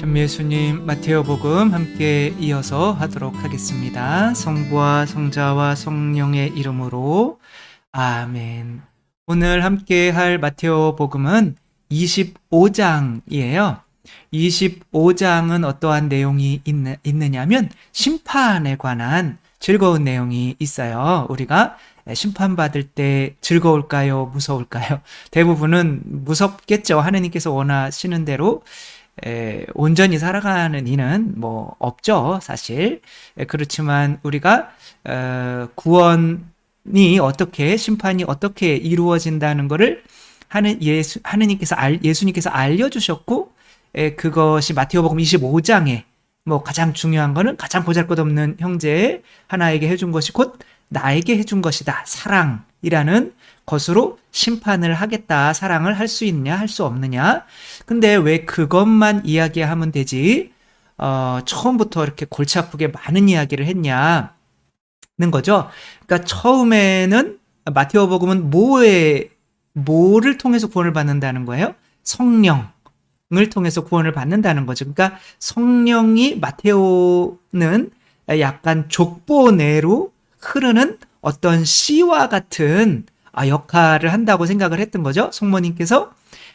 전미예수님 마테오복음 함께 이어서 하도록 하겠습니다. 성부와 성자와 성령의 이름으로 아멘. 오늘 함께 할 마테오복음은 25장이에요. 25장은 어떠한 내용이 있느냐면 심판에 관한 즐거운 내용이 있어요. 우리가 심판받을 때 즐거울까요? 무서울까요? 대부분은 무섭겠죠. 하느님께서 원하시는 대로 온전히 살아가는 이는 없죠, 사실. 그렇지만 우리가 구원이 어떻게, 심판이 어떻게 이루어진다는 것을 예수님께서 알려주셨고, 그것이 마태복음 25장에 가장 중요한 거는 가장 보잘것없는 형제 하나에게 해준 것이 곧 나에게 해준 것이다. 사랑이라는 것으로 심판을 하겠다. 사랑을 할 수 있냐, 할 수 없느냐. 근데 왜 그것만 이야기하면 되지? 처음부터 이렇게 골치 아프게 많은 이야기를 했냐는 거죠. 그러니까 처음에는 마태복음은 뭐를 통해서 구원을 받는다는 거예요? 성령을 통해서 구원을 받는다는 거죠. 그러니까 성령이 마테오는 약간 족보내로 흐르는 어떤 씨와 같은 역할을 한다고 생각을 했던 거죠. 성모님께서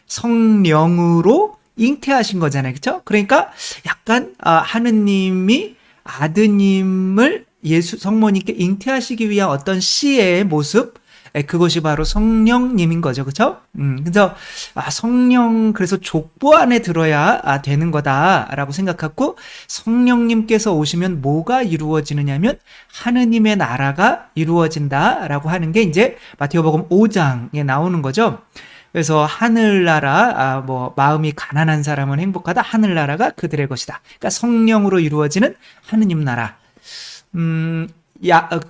성령으로 잉태하신 거잖아요. 그렇죠? 그러니까 약간 하느님이 아드님을 성모님께 잉태하시기 위한 어떤 씨의 모습, 그것이 바로 성령님인 거죠. 그렇죠? 그래서 그래서 족보 안에 들어야 되는 거다라고 생각하고, 성령님께서 오시면 뭐가 이루어지느냐면 하느님의 나라가 이루어진다라고 하는 게 이제 마태복음 5장에 나오는 거죠. 그래서 하늘나라, 마음이 가난한 사람은 행복하다. 하늘나라가 그들의 것이다. 그러니까 성령으로 이루어지는 하느님 나라.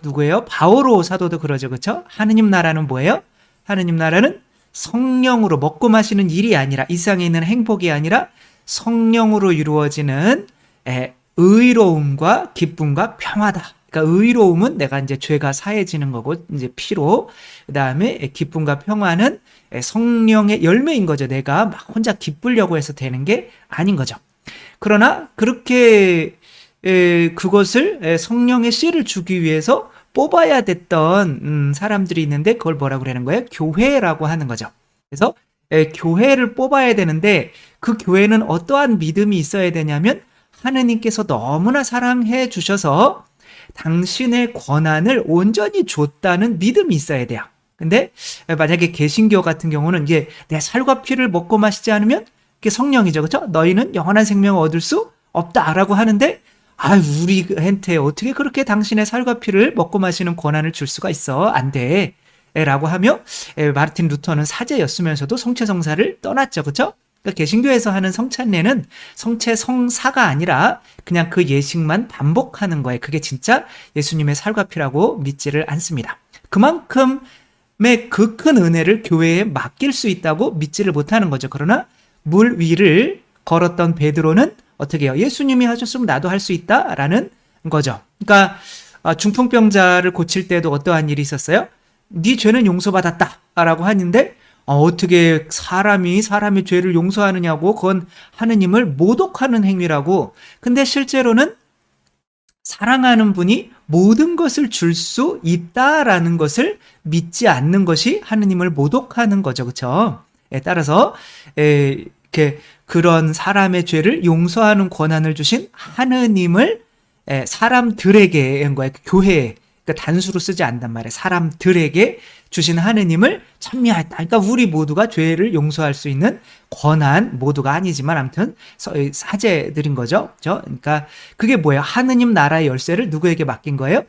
누구예요? 바오로 사도도 그러죠. 그렇죠? 하느님 나라는 뭐예요? 하느님 나라는 성령으로 먹고 마시는 일이 아니라, 이 세상에 있는 행복이 아니라 성령으로 이루어지는 의로움과 기쁨과 평화다. 그러니까 의로움은 내가 이제 죄가 사해지는 거고, 이제 피로. 그다음에 기쁨과 평화는 성령의 열매인 거죠. 내가 막 혼자 기쁘려고 해서 되는 게 아닌 거죠. 그러나 그렇게 그것을 성령의 씨를 주기 위해서 뽑아야 됐던 사람들이 있는데, 그걸 뭐라고 그러는 거예요? 교회라고 하는 거죠. 그래서 교회를 뽑아야 되는데, 그 교회는 어떠한 믿음이 있어야 되냐면, 하느님께서 너무나 사랑해 주셔서 당신의 권한을 온전히 줬다는 믿음이 있어야 돼요. 근데 만약에 개신교 같은 경우는 이게 내 살과 피를 먹고 마시지 않으면 그게 성령이죠. 그렇죠? 너희는 영원한 생명을 얻을 수 없다라고 하는데, 우리한테 어떻게 그렇게 당신의 살과 피를 먹고 마시는 권한을 줄 수가 있어? 안 돼. 라고 하며, 마르틴 루터는 사제였으면서도 성체성사를 떠났죠. 그쵸? 그러니까 개신교에서 하는 성찬례는 성체성사가 아니라 그냥 그 예식만 반복하는 거예요. 그게 진짜 예수님의 살과 피라고 믿지를 않습니다. 그만큼의 그 큰 은혜를 교회에 맡길 수 있다고 믿지를 못하는 거죠. 그러나 물 위를 걸었던 베드로는 어떻게 해요? 예수님이 하셨으면 나도 할 수 있다라는 거죠. 그러니까 중풍병자를 고칠 때도 어떠한 일이 있었어요? 네 죄는 용서받았다라고 하는데, 어떻게 사람이 사람의 죄를 용서하느냐고, 그건 하느님을 모독하는 행위라고. 근데 실제로는 사랑하는 분이 모든 것을 줄 수 있다라는 것을 믿지 않는 것이 하느님을 모독하는 거죠. 그렇죠? 따라서 이렇게 그런 사람의 죄를 용서하는 권한을 주신 하느님을 사람들에게 한 거예요. 교회에. 그러니까 단수로 쓰지 않단 말이에요. 사람들에게 주신 하느님을 찬미하였다. 그러니까 우리 모두가 죄를 용서할 수 있는 권한, 모두가 아니지만 아무튼 사제들인 거죠. 그러니까 그게 뭐예요? 하느님 나라의 열쇠를 누구에게 맡긴 거예요?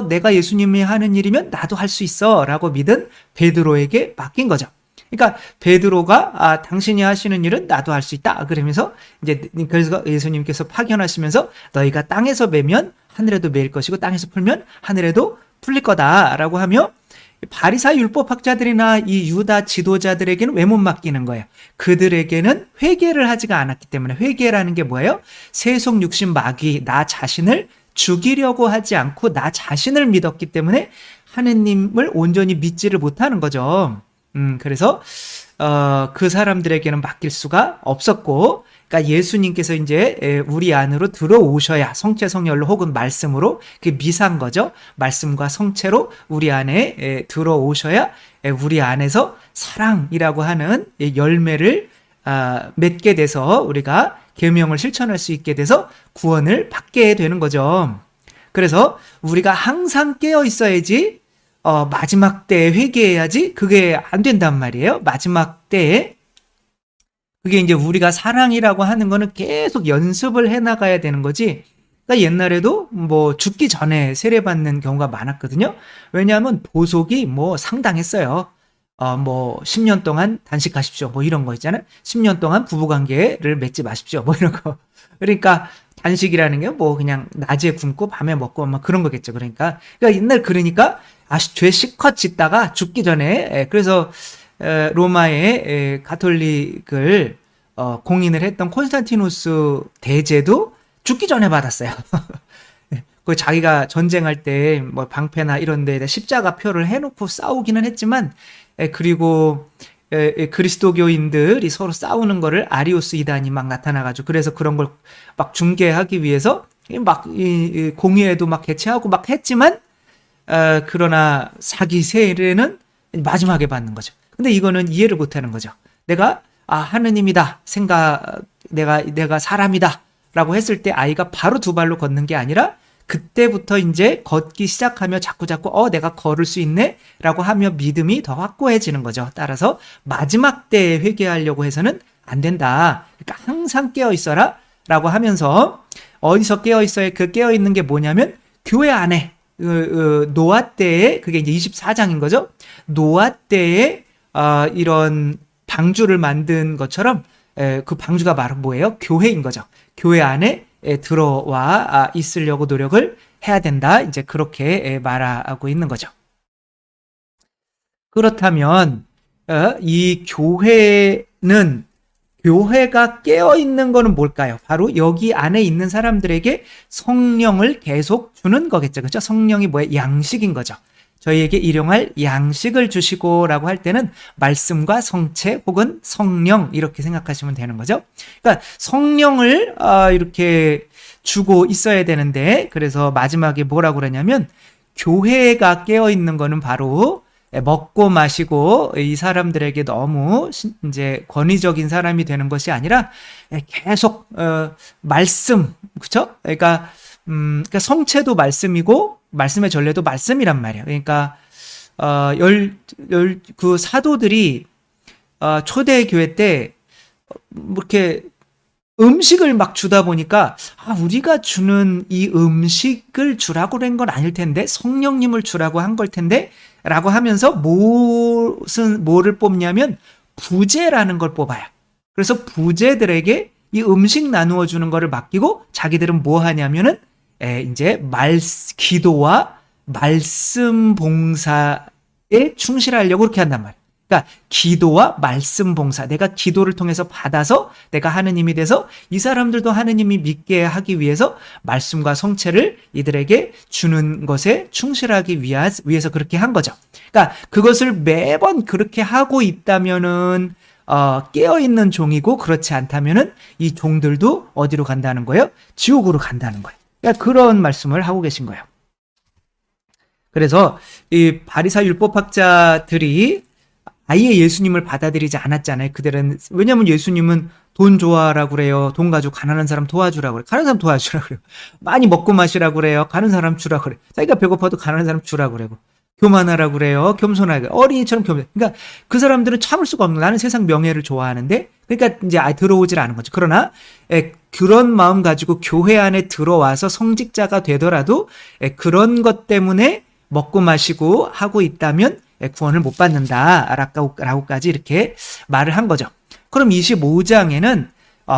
내가 예수님이 하는 일이면 나도 할 수 있어 라고 믿은 베드로에게 맡긴 거죠. 그러니까 베드로가 당신이 하시는 일은 나도 할 수 있다. 그러면서 그래서 예수님께서 파견하시면서 너희가 땅에서 매면 하늘에도 매일 것이고 땅에서 풀면 하늘에도 풀릴 거다라고 하며, 바리사의 율법학자들이나 이 유다 지도자들에게는 왜 못 맡기는 거예요? 그들에게는 회개를 하지가 않았기 때문에. 회개라는 게 뭐예요? 세속 육신 마귀, 나 자신을 죽이려고 하지 않고 나 자신을 믿었기 때문에 하느님을 온전히 믿지를 못하는 거죠. 그래서 그 사람들에게는 맡길 수가 없었고, 그러니까 예수님께서 이제 우리 안으로 들어오셔야 성체 성혈로 혹은 말씀으로, 그게 미사인 거죠. 말씀과 성체로 우리 안에 들어오셔야 우리 안에서 사랑이라고 하는 열매를 맺게 돼서 우리가 계명을 실천할 수 있게 돼서 구원을 받게 되는 거죠. 그래서 우리가 항상 깨어 있어야지 마지막 때에 회개해야지 그게 안 된단 말이에요. 마지막 때에 그게 이제 우리가 사랑이라고 하는 거는 계속 연습을 해나가야 되는 거지. 그러니까 옛날에도 뭐 죽기 전에 세례받는 경우가 많았거든요. 왜냐하면 보속이 뭐 상당했어요. 뭐 10년 동안 단식하십시오. 뭐 이런 거 있잖아요. 10년 동안 부부관계를 맺지 마십시오. 뭐 이런 거. 그러니까 단식이라는 게 뭐 그냥 낮에 굶고 밤에 먹고 막 그런 거겠죠. 그러니까 옛날 그러니까 죄 실컷 짓다가 죽기 전에 그래서 로마의 가톨릭을 공인을 했던 콘스탄티누스 대제도 죽기 전에 받았어요. 그 자기가 전쟁할 때 뭐 방패나 이런 데에다 십자가 표를 해놓고 싸우기는 했지만 그리고 그리스도교인들이 서로 싸우는 거를 아리우스 이단이 막 나타나가지고 그래서 그런 걸 막 중계하기 위해서 막 공의회도 막 개최하고 막 했지만 그러나 자기 세례는 마지막에 받는 거죠. 근데 이거는 이해를 못하는 거죠. 내가 하느님이다 내가 사람이다라고 했을 때 아이가 바로 두 발로 걷는 게 아니라 그때부터 이제 걷기 시작하며 자꾸 내가 걸을 수 있네라고 하며 믿음이 더 확고해지는 거죠. 따라서 마지막 때에 회개하려고 해서는 안 된다. 그러니까 항상 깨어 있어라라고 하면서 어디서 깨어 있어야 그 깨어 있는 게 뭐냐면 교회 안에 노아 때에 그게 이제 24장인 거죠. 노아 때에 이런 방주를 만든 것처럼 그 방주가 바로 뭐예요? 교회인 거죠. 교회 안에 들어와 있으려고 노력을 해야 된다. 이제 그렇게 말하고 있는 거죠. 그렇다면 이 교회가 깨어 있는 거는 뭘까요? 바로 여기 안에 있는 사람들에게 성령을 계속 주는 거겠죠. 그렇죠? 성령이 뭐예요? 양식인 거죠. 저희에게 일용할 양식을 주시고라고 할 때는 말씀과 성체 혹은 성령 이렇게 생각하시면 되는 거죠. 그러니까 성령을 이렇게 주고 있어야 되는데 그래서 마지막에 뭐라고 그러냐면 교회가 깨어 있는 거는 바로 먹고 마시고 이 사람들에게 너무 이제 권위적인 사람이 되는 것이 아니라 계속 말씀, 그렇죠? 그러니까 성체도 말씀이고 말씀의 전례도 말씀이란 말이에요. 그러니까 그 사도들이 초대 교회 때 이렇게 음식을 막 주다 보니까 우리가 주는 이 음식을 주라고 한 건 아닐 텐데 성령님을 주라고 한 걸 텐데 라고 하면서 뭐를 뽑냐면 부제라는 걸 뽑아요. 그래서 부제들에게 이 음식 나누어 주는 거를 맡기고 자기들은 뭐 하냐면은 이제 기도와 말씀 봉사에 충실하려고 그렇게 한단 말이에요. 그러니까 기도와 말씀 봉사, 내가 기도를 통해서 받아서 내가 하느님이 돼서 이 사람들도 하느님이 믿게 하기 위해서 말씀과 성체를 이들에게 주는 것에 충실하기 위해서 그렇게 한 거죠. 그러니까 그것을 매번 그렇게 하고 있다면은 깨어있는 종이고 그렇지 않다면은 이 종들도 어디로 간다는 거예요? 지옥으로 간다는 거예요. 그러니까 그런 말씀을 하고 계신 거예요. 그래서 이 바리사 율법학자들이 아예 예수님을 받아들이지 않았잖아요. 그들은 왜냐하면 예수님은 돈 좋아하라고 그래요. 돈 가지고 가난한 사람 도와주라고 그래요. 가난한 사람 도와주라고 그래요. 많이 먹고 마시라고 그래요. 가난한 사람 주라고 그래요. 자기가 배고파도 가난한 사람 주라고 그래요. 교만하라고 그래요. 겸손하게. 어린이처럼 겸손. 그러니까 그 사람들은 참을 수가 없는 나는 세상 명예를 좋아하는데 그러니까 이제 들어오질 않은 거죠. 그러나 그런 마음 가지고 교회 안에 들어와서 성직자가 되더라도 그런 것 때문에 먹고 마시고 하고 있다면 구원을 못 받는다라고까지 이렇게 말을 한 거죠. 그럼 25장에는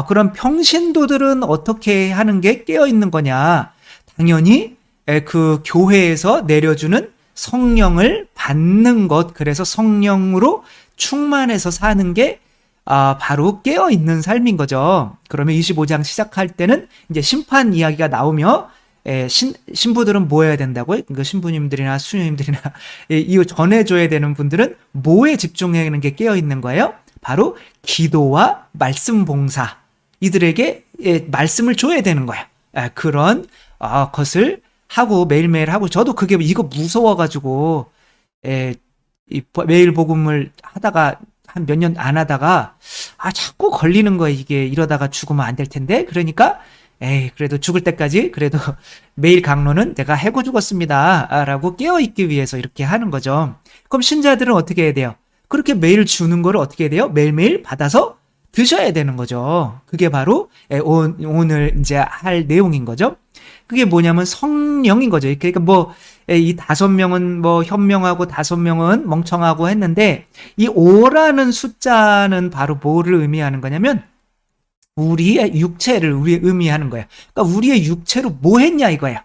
그럼 평신도들은 어떻게 하는 게 깨어있는 거냐? 당연히 그 교회에서 내려주는 성령을 받는 것, 그래서 성령으로 충만해서 사는 게 바로 깨어있는 삶인 거죠. 그러면 25장 시작할 때는 이제 심판 이야기가 나오며 신부들은 뭐 해야 된다고요? 그러니까 신부님들이나 수녀님들이나 이 전해줘야 되는 분들은 뭐에 집중하는 게 깨어있는 거예요? 바로 기도와 말씀 봉사. 이들에게 말씀을 줘야 되는 거야. 그런 것을 하고 매일매일 하고 저도 그게 이거 무서워가지고 매일 복음을 하다가 한 몇 년 안 하다가 자꾸 걸리는 거야. 이게 이러다가 죽으면 안 될 텐데. 그러니까 그래도 죽을 때까지 그래도 매일 강론은 내가 해고 죽었습니다 라고 깨어있기 위해서 이렇게 하는 거죠. 그럼 신자들은 어떻게 해야 돼요? 그렇게 매일 주는 거를 어떻게 해야 돼요? 매일매일 받아서 드셔야 되는 거죠. 그게 바로 오늘 이제 할 내용인 거죠. 그게 뭐냐면 성령인 거죠. 그러니까 이 5명은 현명하고 5명은 멍청하고 했는데 이 5라는 숫자는 바로 뭐를 의미하는 거냐면 우리의 육체를 의미하는 거예요. 그러니까 우리의 육체로 뭐 했냐 이거야.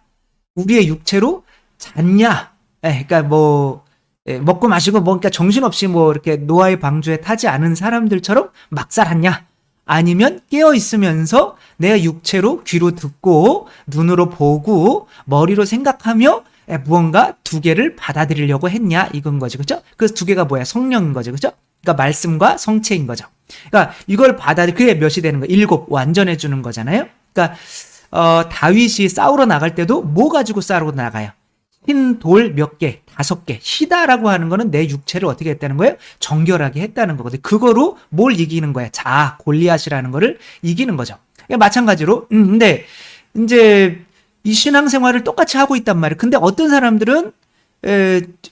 우리의 육체로 잤냐. 그러니까 먹고 마시고 그러니까 정신없이 이렇게 노아의 방주에 타지 않은 사람들처럼 막 살았냐? 아니면 깨어 있으면서 내 육체로 귀로 듣고 눈으로 보고 머리로 생각하며 무언가 두 개를 받아들이려고 했냐? 이건 거지. 그죠? 그래서 두 개가 뭐야? 성령인 거죠. 그죠? 그러니까 말씀과 성체인 거죠. 그러니까 이걸 그게 몇이 되는 거예요? 7 완전해 주는 거잖아요. 그러니까 다윗이 싸우러 나갈 때도 뭐 가지고 싸우러 나가요? 흰 돌 몇 개, 5개. 희다라고 하는 거는 내 육체를 어떻게 했다는 거예요? 정결하게 했다는 거거든요. 그거로 뭘 이기는 거야? 골리앗이라는 거를 이기는 거죠. 그러니까 마찬가지로 근데 이제 이 신앙생활을 똑같이 하고 있단 말이에요. 근데 어떤 사람들은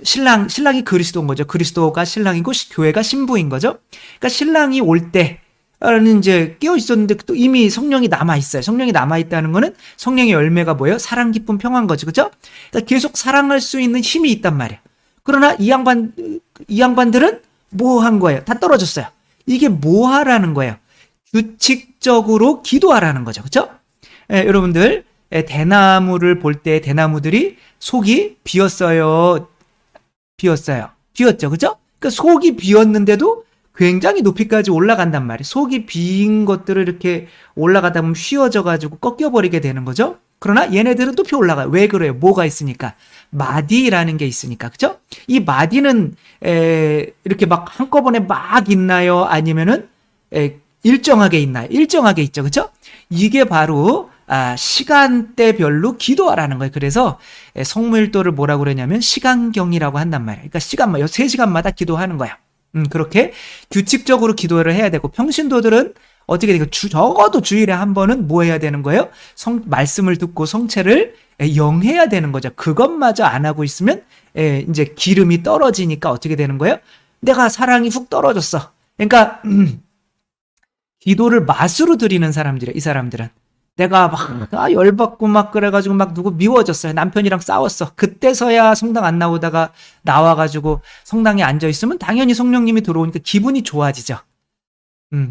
신랑이 그리스도인 거죠. 그리스도가 신랑이고 교회가 신부인 거죠. 그러니까 신랑이 올 때는 이제 깨어 있었는데 또 이미 성령이 남아 있어요. 성령이 남아 있다는 거는 성령의 열매가 뭐예요? 사랑, 기쁨, 평화인 거죠. 그죠? 그러니까 계속 사랑할 수 있는 힘이 있단 말이에요. 그러나 이 양반들은 뭐 한 거예요? 다 떨어졌어요. 이게 뭐 하라는 거예요? 규칙적으로 기도하라는 거죠. 그죠? 여러분들 대나무를 볼 때 대나무들이 속이 비었어요. 비었죠. 그죠? 그러니까 속이 비었는데도 굉장히 높이까지 올라간단 말이에요. 속이 빈 것들을 이렇게 올라가다 보면 휘어져가지고 꺾여버리게 되는 거죠. 그러나 얘네들은 높이 올라가요. 왜 그래요? 뭐가 있으니까. 마디라는 게 있으니까. 그죠? 이 마디는 이렇게 막 한꺼번에 막 있나요? 아니면은 일정하게 있나요? 일정하게 있죠. 그죠? 이게 바로 시간대별로 기도하라는 거예요. 그래서 성무일도를 뭐라고 그러냐면 시간경이라고 한단 말이에요. 그러니까 3시간마다 기도하는 거야. 그렇게 규칙적으로 기도를 해야 되고 평신도들은 어떻게 되고 적어도 주일에 한 번은 뭐 해야 되는 거예요? 말씀을 듣고 성체를 영해야 되는 거죠. 그것마저 안 하고 있으면 이제 기름이 떨어지니까 어떻게 되는 거예요? 내가 사랑이 훅 떨어졌어. 그러니까 기도를 맛으로 드리는 사람들이에요. 이 사람들은. 내가 막 열받고 막 그래가지고 막 누구 미워졌어요. 남편이랑 싸웠어. 그때서야 성당 안 나오다가 나와가지고 성당에 앉아있으면 당연히 성령님이 들어오니까 기분이 좋아지죠.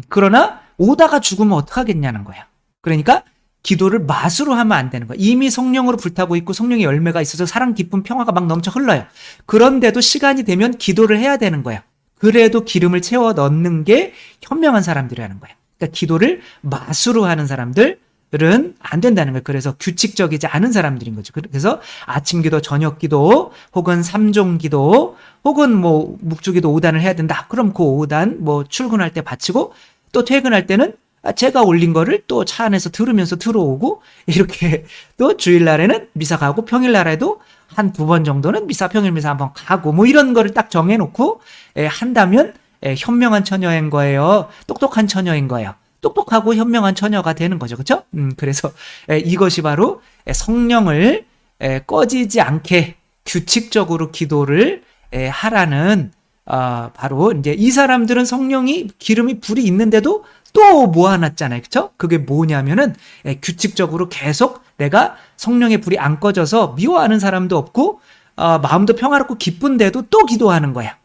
그러나 오다가 죽으면 어떡하겠냐는 거야. 그러니까 기도를 맛으로 하면 안 되는 거야. 이미 성령으로 불타고 있고 성령의 열매가 있어서 사랑, 기쁨, 평화가 막 넘쳐 흘러요. 그런데도 시간이 되면 기도를 해야 되는 거야. 그래도 기름을 채워 넣는 게 현명한 사람들이라는 거야. 그러니까 기도를 맛으로 하는 사람들 은 안 된다는 거예요. 그래서 규칙적이지 않은 사람들인 거죠. 그래서 아침 기도, 저녁 기도, 혹은 3종 기도, 혹은 묵주기도 5단을 해야 된다. 그럼 그 5단 출근할 때 바치고 또 퇴근할 때는 제가 올린 거를 또 차 안에서 들으면서 들어오고 이렇게 또 주일날에는 미사 가고 평일날에도 한 2번 정도는 평일 미사 한번 가고 이런 거를 딱 정해놓고 한다면 현명한 처녀인 거예요. 똑똑한 처녀인 거예요. 똑똑하고 현명한 처녀가 되는 거죠. 그렇죠? 그래서 이것이 바로 성령을 꺼지지 않게 규칙적으로 기도를 하라는 바로 이제 이 사람들은 성령이 기름이 불이 있는데도 또 모아놨잖아요. 그렇죠? 그게 뭐냐면은 규칙적으로 계속 내가 성령의 불이 안 꺼져서 미워하는 사람도 없고 마음도 평화롭고 기쁜데도 또 기도하는 거야.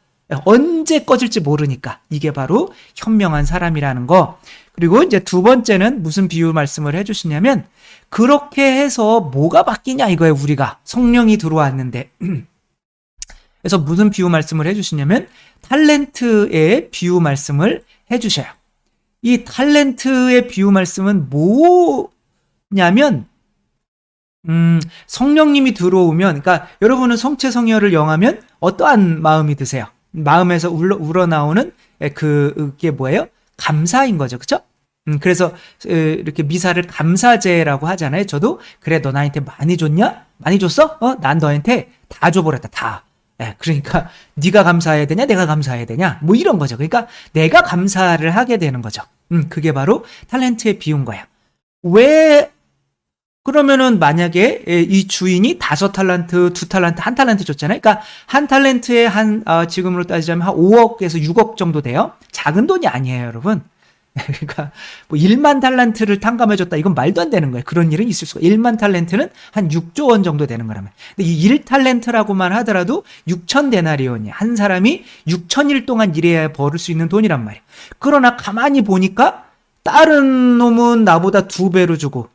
언제 꺼질지 모르니까. 이게 바로 현명한 사람이라는 거. 그리고 이제 2번째는 무슨 비유 말씀을 해주시냐면 그렇게 해서 뭐가 바뀌냐 이거예요. 우리가 성령이 들어왔는데 그래서 무슨 비유 말씀을 해주시냐면 탤런트의 비유 말씀을 해주셔요. 이 탤런트의 비유 말씀은 뭐냐면 성령님이 들어오면, 그러니까 여러분은 성체 성혈을 영하면 어떠한 마음이 드세요? 마음에서 우러나오는 그게 뭐예요? 감사인 거죠. 그쵸? 그래서 이렇게 미사를 감사제라고 하잖아요. 저도 그래 너 나한테 많이 줬냐? 많이 줬어? 난 너한테 다 줘버렸다. 다. 그러니까 네가 감사해야 되냐? 내가 감사해야 되냐? 뭐 이런 거죠. 그러니까 내가 감사를 하게 되는 거죠. 그게 바로 탤런트의 비유인 거야. 왜 그러면은 만약에 이 주인이 5달란트, 2달란트, 1달란트 줬잖아요. 그러니까 1달란트에 지금으로 따지자면 한 5억에서 6억 정도 돼요. 작은 돈이 아니에요, 여러분. 그러니까 뭐 1만 달란트를 탕감해줬다. 이건 말도 안 되는 거예요. 그런 일은 있을 수가. 1만 달란트는 한 6조 원 정도 되는 거라면. 근데 이 1달란트라고만 하더라도 6천 데나리온이 한 사람이 6천일 동안 일해야 벌을 수 있는 돈이란 말이에요. 그러나 가만히 보니까 다른 놈은 나보다 2배로 주고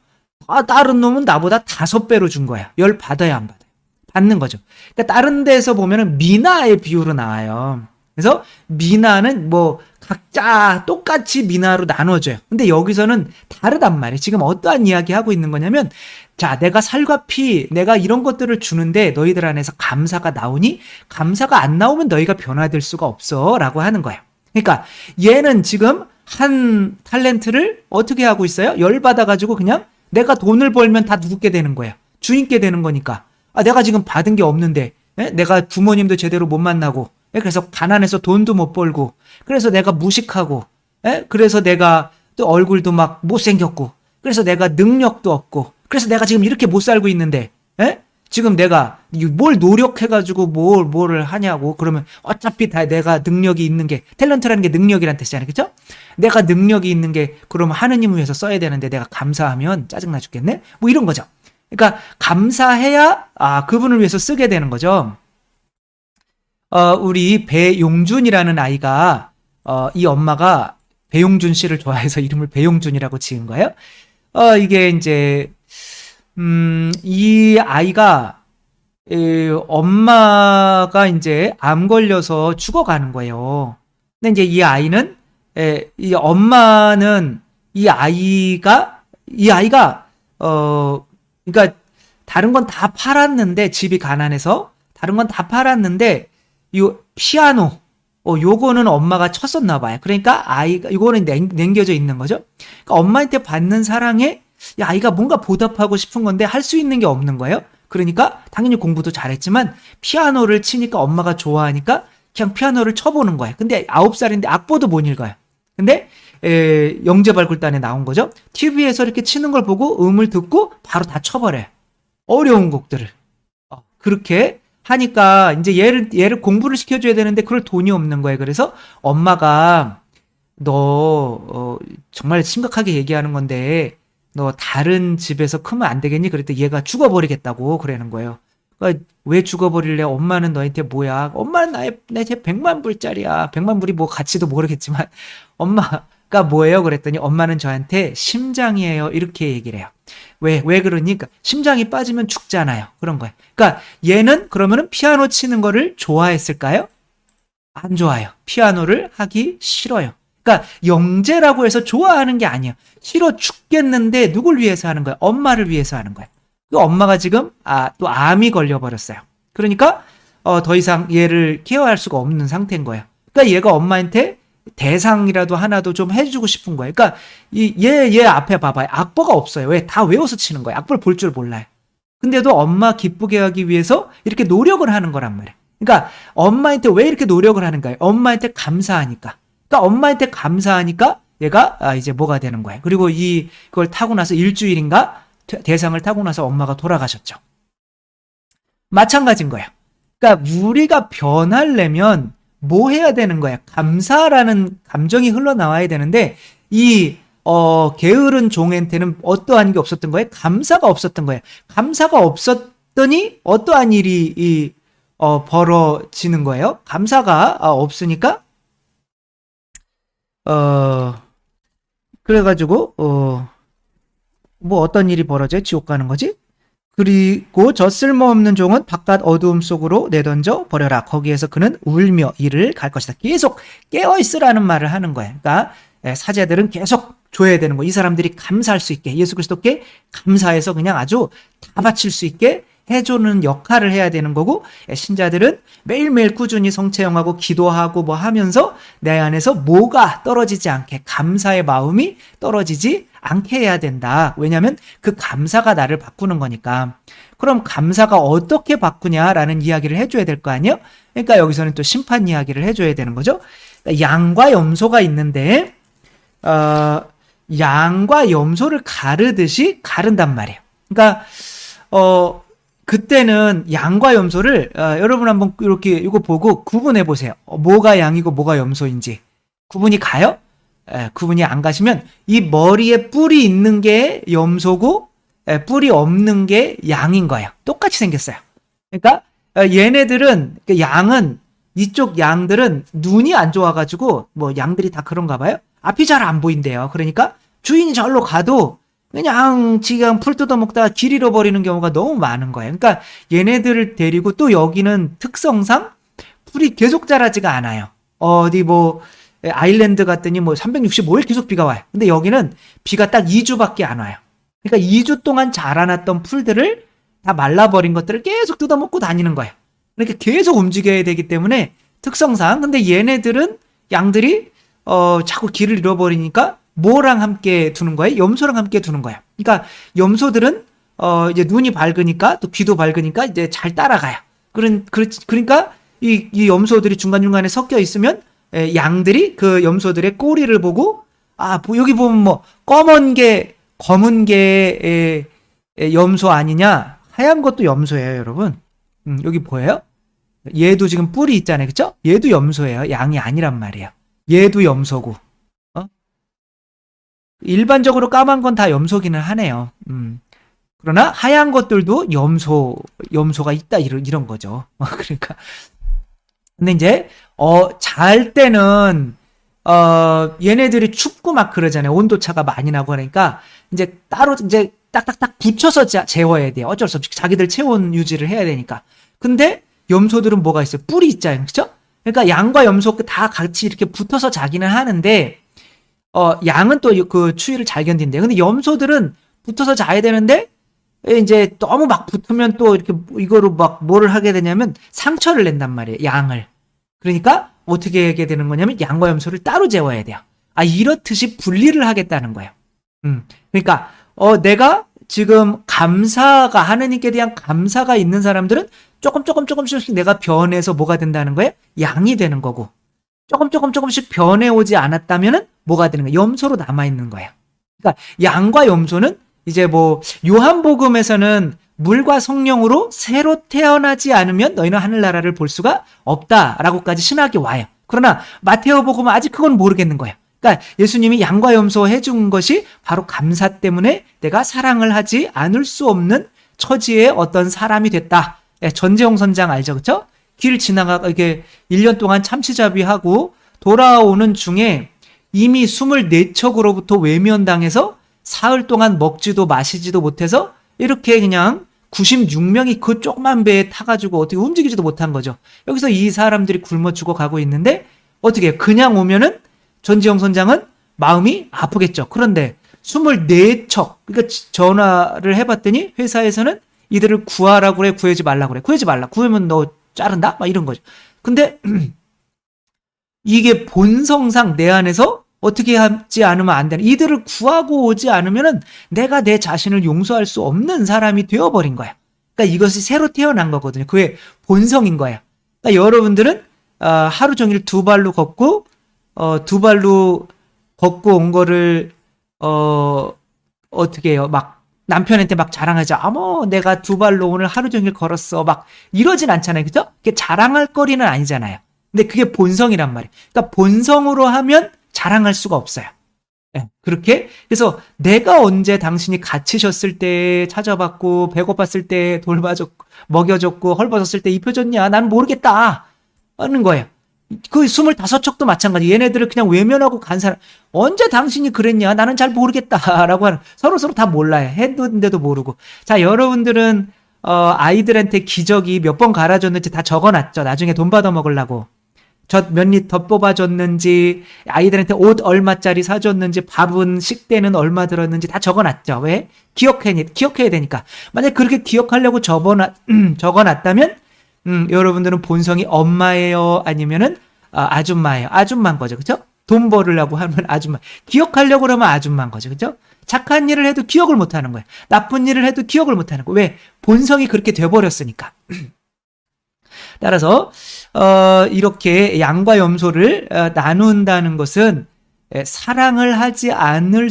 다른 놈은 나보다 5배로 준 거야. 열 받아야 안 받아요? 받는 거죠. 그러니까 다른 데서 보면은 미나의 비유로 나와요. 그래서 미나는 뭐 각자 똑같이 미나로 나눠줘요. 근데 여기서는 다르단 말이에요. 지금 어떠한 이야기 하고 있는 거냐면, 자, 내가 살과 피, 내가 이런 것들을 주는데 너희들 안에서 감사가 나오니? 감사가 안 나오면 너희가 변화될 수가 없어. 라고 하는 거예요. 그러니까 얘는 지금 한 탤런트를 어떻게 하고 있어요? 열받아가지고 그냥 내가 돈을 벌면 다 누구게 되는 거예요. 주인께 되는 거니까. 내가 지금 받은 게 없는데, 내가 부모님도 제대로 못 만나고, 그래서 가난해서 돈도 못 벌고, 그래서 내가 무식하고, 그래서 내가 또 얼굴도 막 못생겼고, 그래서 내가 능력도 없고, 그래서 내가 지금 이렇게 못 살고 있는데, 지금 내가 뭘 노력해가지고 뭘 하냐고. 그러면 어차피 다 내가 능력이 있는 게, 탤런트라는 게 능력이란 뜻이잖아요. 그죠? 내가 능력이 있는 게, 그러면 하느님을 위해서 써야 되는데 내가 감사하면 짜증나 죽겠네? 뭐 이런 거죠. 그러니까 감사해야, 그분을 위해서 쓰게 되는 거죠. 우리 배용준이라는 아이가, 이 엄마가 배용준 씨를 좋아해서 이름을 배용준이라고 지은 거예요. 이게 이제, 이 아이가, 엄마가 이제 암 걸려서 죽어가는 거예요. 근데 이제 이 아이는, 이 엄마는 그러니까 다른 건 다 팔았는데, 집이 가난해서, 다른 건 다 팔았는데, 이 피아노, 요거는 엄마가 쳤었나 봐요. 그러니까 아이가, 이거는 남겨져 있는 거죠. 그러니까 엄마한테 받는 사랑에 이 아이가 뭔가 보답하고 싶은 건데 할 수 있는 게 없는 거예요. 그러니까 당연히 공부도 잘했지만 피아노를 치니까 엄마가 좋아하니까 그냥 피아노를 쳐보는 거예요. 근데 9살인데 악보도 못 읽어요. 근데 영재발굴단에 나온 거죠. TV에서 이렇게 치는 걸 보고 음을 듣고 바로 다 쳐버려요. 어려운 곡들을. 그렇게 하니까 이제 얘를 공부를 시켜줘야 되는데 그럴 돈이 없는 거예요. 그래서 엄마가 너 정말 심각하게 얘기하는 건데 너 다른 집에서 크면 안 되겠니? 그랬더니 얘가 죽어버리겠다고 그러는 거예요. 그러니까 왜 죽어버릴래? 엄마는 너한테 뭐야? 엄마는 나한테 100만 불짜리야. 100만 불이 뭐 가치도 모르겠지만 엄마가 뭐예요? 그랬더니 엄마는 저한테 심장이에요. 이렇게 얘기를 해요. 왜 그러니까 심장이 빠지면 죽잖아요. 그런 거예요. 그러니까 얘는 그러면은 피아노 치는 거를 좋아했을까요? 안 좋아요. 피아노를 하기 싫어요. 그러니까 영재라고 해서 좋아하는 게 아니에요. 싫어 죽겠는데 누굴 위해서 하는 거예요? 엄마를 위해서 하는 거예요. 그 엄마가 지금 또 암이 걸려버렸어요. 그러니까 더 이상 얘를 케어할 수가 없는 상태인 거예요. 그러니까 얘가 엄마한테 대상이라도 하나도 좀 해주고 싶은 거예요. 그러니까 얘 앞에 봐봐요. 악보가 없어요. 왜? 다 외워서 치는 거예요. 악보를 볼 줄 몰라요. 근데도 엄마 기쁘게 하기 위해서 이렇게 노력을 하는 거란 말이에요. 그러니까 엄마한테 왜 이렇게 노력을 하는가요? 엄마한테 감사하니까. 그러니까 엄마한테 감사하니까 얘가 이제 뭐가 되는 거예요. 그리고 그걸 타고 나서 일주일인가 대상을 타고 나서 엄마가 돌아가셨죠. 마찬가지인 거예요. 그러니까 우리가 변하려면 뭐 해야 되는 거야? 감사라는 감정이 흘러나와야 되는데 게으른 종한테는 어떠한 게 없었던 거예요? 감사가 없었던 거예요. 감사가 없었더니 어떠한 일이 벌어지는 거예요? 감사가 없으니까 그래가지고 뭐 어떤 일이 벌어져요? 지옥 가는 거지? 그리고 저 쓸모없는 종은 바깥 어두움 속으로 내던져 버려라. 거기에서 그는 울며 이를 갈 것이다. 계속 깨어있으라는 말을 하는 거예요. 그러니까 사제들은 계속 줘야 되는 거예요. 이 사람들이 감사할 수 있게, 예수 그리스도께 감사해서 그냥 아주 다 바칠 수 있게 해주는 역할을 해야 되는 거고, 신자들은 매일매일 꾸준히 성체형하고 기도하고 뭐 하면서 내 안에서 뭐가 떨어지지 않게, 감사의 마음이 떨어지지 않게 해야 된다. 왜냐하면 그 감사가 나를 바꾸는 거니까. 그럼 감사가 어떻게 바꾸냐라는 이야기를 해줘야 될 거 아니에요? 그러니까 여기서는 또 심판 이야기를 해줘야 되는 거죠. 양과 염소가 있는데 양과 염소를 가르듯이 가른단 말이에요. 그러니까 그때는 양과 염소를 여러분 한번 이렇게 이거 보고 구분해 보세요. 뭐가 양이고 뭐가 염소인지 구분이 가요? 구분이 안 가시면 이 머리에 뿔이 있는 게 염소고 뿔이 없는 게 양인 거예요. 똑같이 생겼어요. 그러니까 얘네들은 양은 이쪽 양들은 눈이 안 좋아가지고 뭐 양들이 다 그런가 봐요. 앞이 잘 안 보인대요. 그러니까 주인이 절로 가도 그냥 지금 풀 뜯어먹다가 길 잃어버리는 경우가 너무 많은 거예요. 그러니까 얘네들을 데리고 또 여기는 특성상 풀이 계속 자라지가 않아요. 어디 뭐 아일랜드 갔더니 뭐 365일 계속 비가 와요. 근데 여기는 비가 딱 2주밖에 안 와요. 그러니까 2주 동안 자라났던 풀들을 다 말라버린 것들을 계속 뜯어먹고 다니는 거예요. 그러니까 계속 움직여야 되기 때문에 특성상. 근데 얘네들은 양들이 자꾸 길을 잃어버리니까 뭐랑 함께 두는 거예요? 염소랑 함께 두는 거예요. 그러니까 염소들은 이제 눈이 밝으니까 또 귀도 밝으니까 이제 잘 따라가요. 그러니까 이 염소들이 중간중간에 섞여 있으면 양들이 그 염소들의 꼬리를 보고 여기 보면 뭐 검은 게 염소 아니냐? 하얀 것도 염소예요, 여러분. 여기 보여요? 얘도 지금 뿔이 있잖아요, 그쵸? 얘도 염소예요. 양이 아니란 말이에요. 얘도 염소고. 일반적으로 까만 건 다 염소기는 하네요. 그러나 하얀 것들도 염소가 있다 이런 거죠. 그러니까 근데 이제 잘 때는 얘네들이 춥고 막 그러잖아요. 온도 차가 많이 나고 그러니까 이제 따로 이제 딱딱딱 붙여서 재워야 돼요. 어쩔 수 없이 자기들 체온 유지를 해야 되니까. 근데 염소들은 뭐가 있어요? 뿔이 있잖아요. 그렇죠? 그러니까 양과 염소 다 같이 이렇게 붙어서 자기는 하는데 양은 또 그 추위를 잘 견딘대요. 근데 염소들은 붙어서 자야 되는데 이제 너무 막 붙으면 또 이렇게 이거로 막 뭐를 하게 되냐면 상처를 낸단 말이에요. 양을. 그러니까 어떻게 하게 되는 거냐면 양과 염소를 따로 재워야 돼요. 이렇듯이 분리를 하겠다는 거예요. 그러니까 내가 지금 감사가 하느님께 대한 감사가 있는 사람들은 조금씩 내가 변해서 뭐가 된다는 거예요? 양이 되는 거고 조금씩 변해오지 않았다면은 뭐가 되는 거예요? 염소로 남아있는 거예요. 그러니까 양과 염소는 이제 뭐 요한복음에서는 물과 성령으로 새로 태어나지 않으면 너희는 하늘나라를 볼 수가 없다라고까지 신학이 와요. 그러나 마테오복음은 아직 그건 모르겠는 거예요. 그러니까 예수님이 양과 염소 해준 것이 바로 감사 때문에 내가 사랑을 하지 않을 수 없는 처지의 어떤 사람이 됐다. 전재홍 선장 알죠? 그렇죠? 길 지나가 이게 1년 동안 참치잡이하고 돌아오는 중에 이미 24척으로부터 외면당해서 사흘 동안 먹지도 마시지도 못해서 이렇게 그냥 96명이 그 조그만 배에 타가지고 어떻게 움직이지도 못한 거죠. 여기서 이 사람들이 굶어 죽어 가고 있는데 어떻게 해요? 그냥 오면은 전지영 선장은 마음이 아프겠죠. 그런데 24척 그러니까 전화를 해봤더니 회사에서는 이들을 구하라고 그래, 구하지 말라고 그래. 구하지 말라. 구하면 너 자른다? 막 이런 거죠. 근데 이게 본성상 내 안에서 어떻게 하지 않으면 안 되는, 이들을 구하고 오지 않으면은 내가 내 자신을 용서할 수 없는 사람이 되어버린 거야. 그러니까 이것이 새로 태어난 거거든요. 그의 본성인 거야. 그러니까 여러분들은 하루 종일 두 발로 걷고 온 거를 어떻게 해요? 막 남편한테 막 자랑하죠. 뭐 내가 두 발로 오늘 하루 종일 걸었어. 막 이러진 않잖아요. 그죠? 그게 자랑할 거리는 아니잖아요. 근데 그게 본성이란 말이에요. 그러니까 본성으로 하면 자랑할 수가 없어요. 네, 그렇게. 그래서 내가 언제 당신이 갇히셨을 때 찾아봤고, 배고팠을 때 돌봐줬고, 먹여줬고, 헐벗었을 때 입혀줬냐? 난 모르겠다. 하는 거예요. 그 25척도 마찬가지. 얘네들을 그냥 외면하고 간 사람. 언제 당신이 그랬냐? 나는 잘 모르겠다. 라고 하는. 서로 다 몰라요. 했는데도 모르고. 자, 여러분들은, 아이들한테 기저귀 몇 번 갈아줬는지 다 적어놨죠. 나중에 돈 받아 먹으려고. 젖 몇 리터 뽑아줬는지, 아이들한테 옷 얼마짜리 사줬는지, 밥은 식대는 얼마 들었는지 다 적어놨죠. 왜? 기억해야 되니까. 만약 그렇게 기억하려고 적어놨다면 여러분들은 본성이 엄마예요? 아니면은 아줌마예요? 아줌마인 거죠. 그죠? 돈 벌으려고 하면 아줌마. 기억하려고 그러면 아줌마인 거죠. 그죠? 착한 일을 해도 기억을 못 하는 거예요. 나쁜 일을 해도 기억을 못 하는 거예요. 왜? 본성이 그렇게 돼버렸으니까. 따라서 이렇게 양과 염소를 나눈다는 것은 사랑을 하지 않을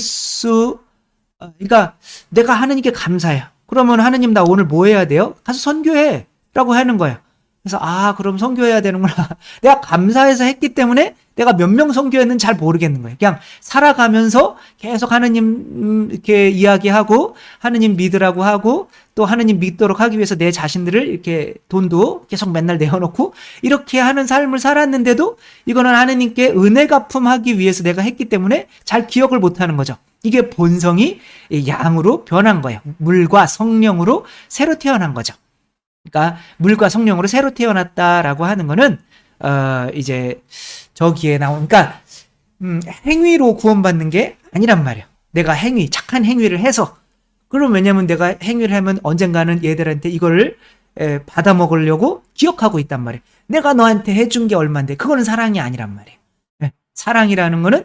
그러니까 내가 하느님께 감사해요. 그러면 하느님 나 오늘 뭐 해야 돼요? 가서 선교해 라고 하는 거예요. 그래서 그럼 선교해야 되는구나. 내가 감사해서 했기 때문에 내가 몇 명 선교했는지 잘 모르겠는 거예요. 그냥 살아가면서 계속 하느님 이렇게 이야기하고 하느님 믿으라고 하고 또 하느님 믿도록 하기 위해서 내 자신들을 이렇게 돈도 계속 맨날 내어놓고 이렇게 하는 삶을 살았는데도 이거는 하느님께 은혜 갚음하기 위해서 내가 했기 때문에 잘 기억을 못하는 거죠. 이게 본성이 양으로 변한 거예요. 물과 성령으로 새로 태어난 거죠. 그러니까 물과 성령으로 새로 태어났다라고 하는 거는 이제 저기에 나온 그러니까 행위로 구원받는 게 아니란 말이에요. 내가 착한 행위를 해서 그럼 왜냐면 내가 행위를 하면 언젠가는 얘들한테 이거를 받아 먹으려고 기억하고 있단 말이에요. 내가 너한테 해준 게 얼만데 그거는 사랑이 아니란 말이에요. 사랑이라는 거는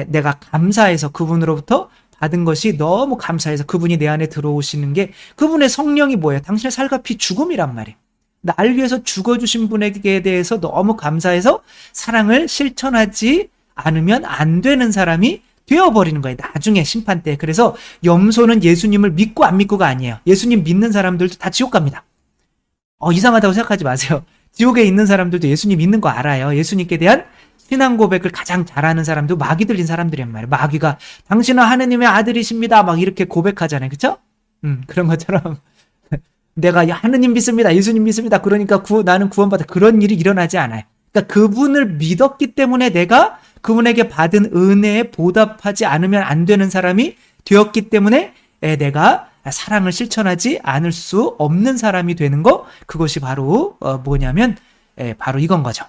내가 감사해서 그분으로부터 받은 것이 너무 감사해서 그분이 내 안에 들어오시는 게 그분의 성령이 뭐예요? 당신의 살과 피 죽음이란 말이에요. 날 위해서 죽어주신 분에게 대해서 너무 감사해서 사랑을 실천하지 않으면 안 되는 사람이 되어버리는 거예요. 나중에 심판 때. 그래서 염소는 예수님을 믿고 안 믿고가 아니에요. 예수님 믿는 사람들도 다 지옥 갑니다. 이상하다고 생각하지 마세요. 지옥에 있는 사람들도 예수님 믿는 거 알아요. 예수님께 대한 신앙 고백을 가장 잘하는 사람도 마귀 들린 사람들이란 말이에요. 마귀가 당신은 하느님의 아들이십니다. 막 이렇게 고백하잖아요. 그쵸? 그런 것처럼 내가 하느님 믿습니다. 예수님 믿습니다. 그러니까 나는 구원받아. 그런 일이 일어나지 않아요. 그러니까 그분을 믿었기 때문에 내가 그분에게 받은 은혜에 보답하지 않으면 안 되는 사람이 되었기 때문에 내가 사랑을 실천하지 않을 수 없는 사람이 되는 거, 그것이 바로 뭐냐면 바로 이건 거죠.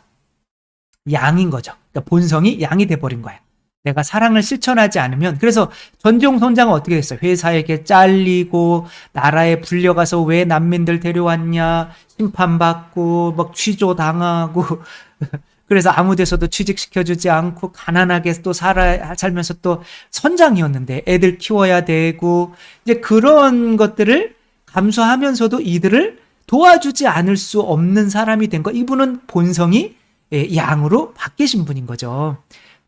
양인 거죠. 그러니까 본성이 양이 돼버린 거예요. 내가 사랑을 실천하지 않으면. 그래서 전종 선장은 어떻게 됐어요? 회사에게 잘리고 나라에 불려가서 왜 난민들 데려왔냐, 심판받고 막 취조당하고 그래서 아무 데서도 취직시켜주지 않고 가난하게 또 살면서 또 선장이었는데 애들 키워야 되고 이제 그런 것들을 감수하면서도 이들을 도와주지 않을 수 없는 사람이 된 거. 이분은 본성이 양으로 바뀌신 분인 거죠.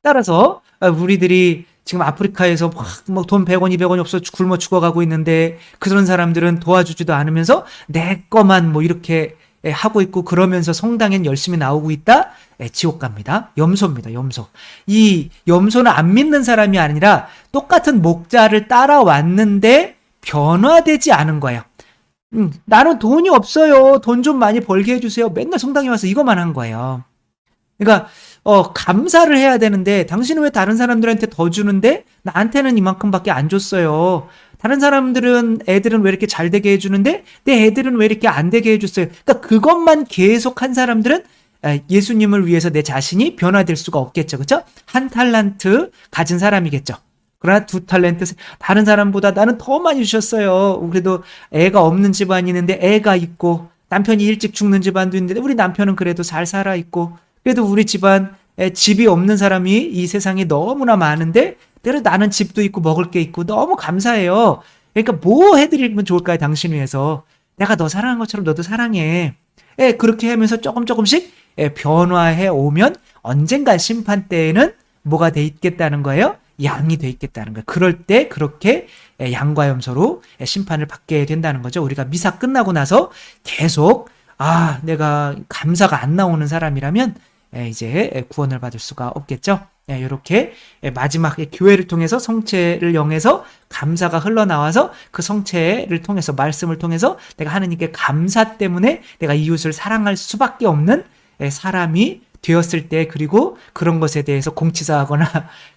따라서 우리들이 지금 아프리카에서 막 돈 100원, 200원이 없어 굶어 죽어가고 있는데 그런 사람들은 도와주지도 않으면서 내 거만 뭐 이렇게 하고 있고 그러면서 성당엔 열심히 나오고 있다? 지옥 갑니다. 염소입니다. 염소. 이 염소는 안 믿는 사람이 아니라 똑같은 목자를 따라왔는데 변화되지 않은 거예요. 나는 돈이 없어요. 돈 좀 많이 벌게 해주세요. 맨날 성당에 와서 이것만 한 거예요. 그러니까 감사를 해야 되는데 당신은 왜 다른 사람들한테 더 주는데 나한테는 이만큼밖에 안 줬어요. 다른 사람들은 애들은 왜 이렇게 잘 되게 해주는데 내 애들은 왜 이렇게 안 되게 해줬어요. 그러니까 그것만 계속 한 사람들은 예수님을 위해서 내 자신이 변화될 수가 없겠죠. 그렇죠? 한 탈란트 가진 사람이겠죠. 그러나 2 탈란트 다른 사람보다 나는 더 많이 주셨어요. 그래도 애가 없는 집안이 있는데 애가 있고 남편이 일찍 죽는 집안도 있는데 우리 남편은 그래도 잘 살아 있고 그래도 우리 집안 집이 없는 사람이 이 세상에 너무나 많은데 나는 집도 있고 먹을 게 있고 너무 감사해요. 그러니까 뭐 해드리면 좋을까요? 당신 위해서. 내가 너 사랑한 것처럼 너도 사랑해. 그렇게 하면서 조금씩 변화해 오면 언젠가 심판 때에는 뭐가 돼 있겠다는 거예요? 양이 돼 있겠다는 거예요. 그럴 때 그렇게 양과 염소로 심판을 받게 된다는 거죠. 우리가 미사 끝나고 나서 계속 내가 감사가 안 나오는 사람이라면 이제 구원을 받을 수가 없겠죠. 이렇게 마지막 교회를 통해서 성체를 영해서 감사가 흘러나와서 그 성체를 통해서 말씀을 통해서 내가 하느님께 감사 때문에 내가 이웃을 사랑할 수밖에 없는 사람이 되었을 때, 그리고 그런 것에 대해서 공치사하거나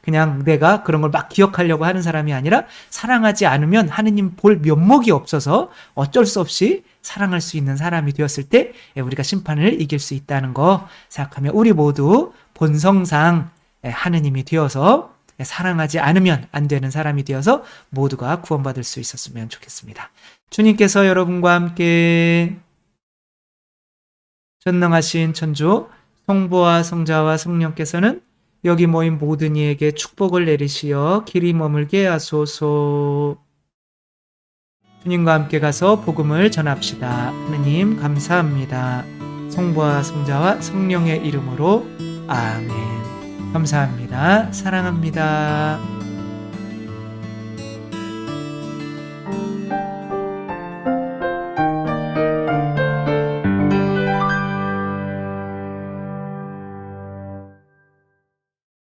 그냥 내가 그런 걸 막 기억하려고 하는 사람이 아니라, 사랑하지 않으면 하느님 볼 면목이 없어서 어쩔 수 없이 사랑할 수 있는 사람이 되었을 때 우리가 심판을 이길 수 있다는 거 생각하면, 우리 모두 본성상 하느님이 되어서 사랑하지 않으면 안 되는 사람이 되어서 모두가 구원받을 수 있었으면 좋겠습니다. 주님께서 여러분과 함께 전능하신 천주 성부와 성자와 성령께서는 여기 모인 모든 이에게 축복을 내리시어 길이 머물게 하소서. 주님과 함께 가서 복음을 전합시다. 하느님 감사합니다. 성부와 성자와 성령의 이름으로 아멘. 감사합니다. 사랑합니다.